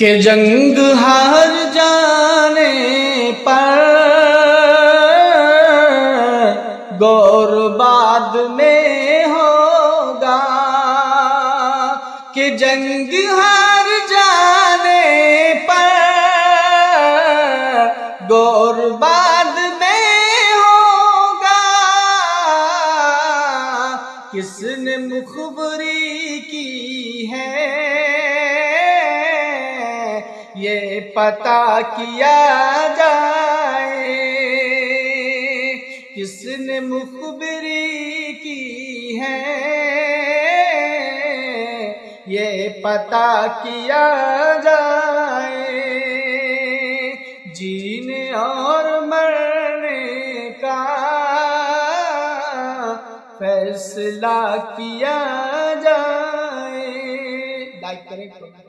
कि जंग हार जाने पर गौर बाद में होगा, कि जंग हार जाने पर गौर बाद में होगा। किसने मुखबरी की है ये पता किया जाए, किसने मुखबरी की है ये पता किया जाए। जीने और मरने का फैसला किया जाए। लाइक करें।